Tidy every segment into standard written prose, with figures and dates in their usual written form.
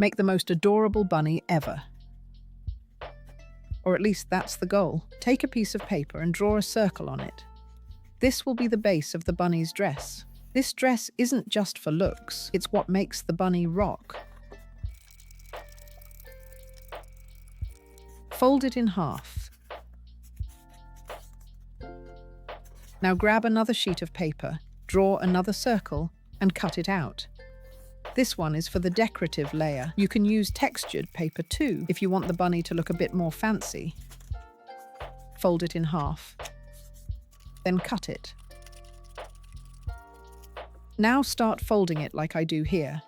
Make the most adorable bunny ever. Or at least that's the goal. Take a piece of paper and draw a circle on it. This will be the base of the bunny's dress. This dress isn't just for looks, it's what makes the bunny rock. Fold it in half. Now grab another sheet of paper, draw another circle, and cut it out. This one is for the decorative layer. You can use textured paper too, if you want the bunny to look a bit more fancy. Fold it in half. Then cut it. Now start folding it like I do here.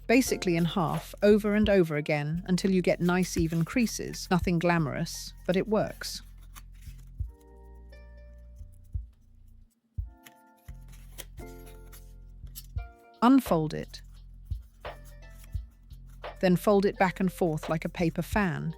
Basically in half, over and over again, until you get nice even creases. Nothing glamorous, but it works. Unfold it. Then fold it back and forth like a paper fan.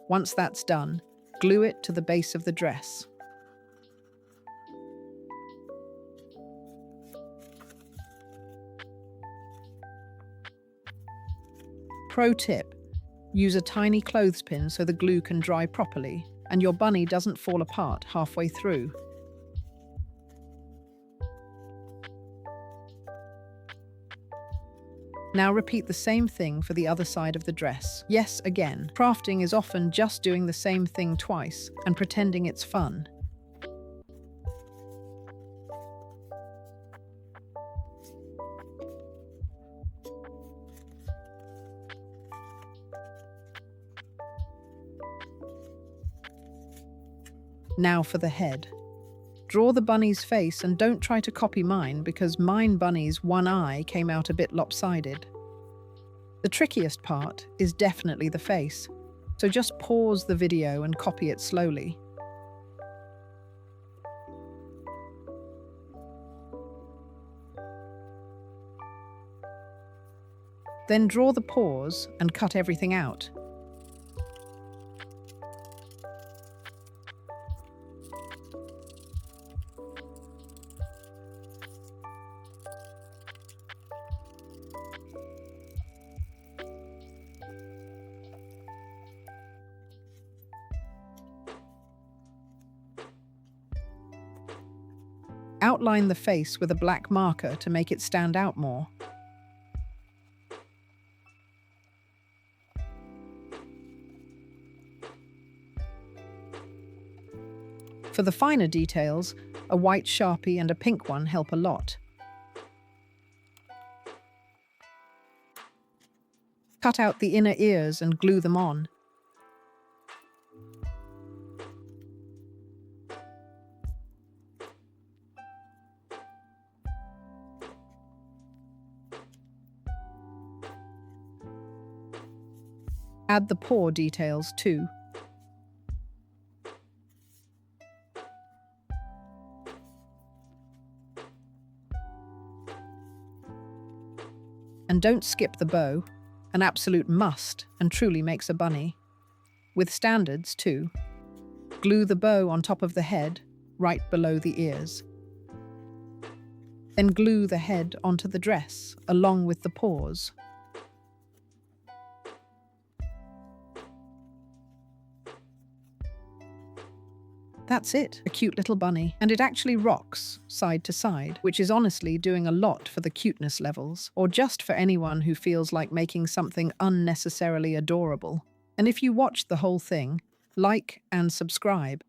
Once that's done, glue it to the base of the dress. Pro tip: use a tiny clothespin so the glue can dry properly and your bunny doesn't fall apart halfway through. Now repeat the same thing for the other side of the dress. Yes, again, crafting is often just doing the same thing twice and pretending it's fun. Now for the head. Draw the bunny's face and don't try to copy mine because mine bunny's one eye came out a bit lopsided. The trickiest part is definitely the face, so just pause the video and copy it slowly. Then draw the paws and cut everything out. Outline the face with a black marker to make it stand out more. For the finer details, a white Sharpie and a pink one help a lot. Cut out the inner ears and glue them on. Add the paw details too. And don't skip the bow, an absolute must and truly makes a bunny. With standards too. Glue the bow on top of the head, right below the ears. Then glue the head onto the dress, along with the paws. That's it, a cute little bunny. And it actually rocks side to side, which is honestly doing a lot for the cuteness levels, or just for anyone who feels like making something unnecessarily adorable. And if you watched the whole thing, like and subscribe.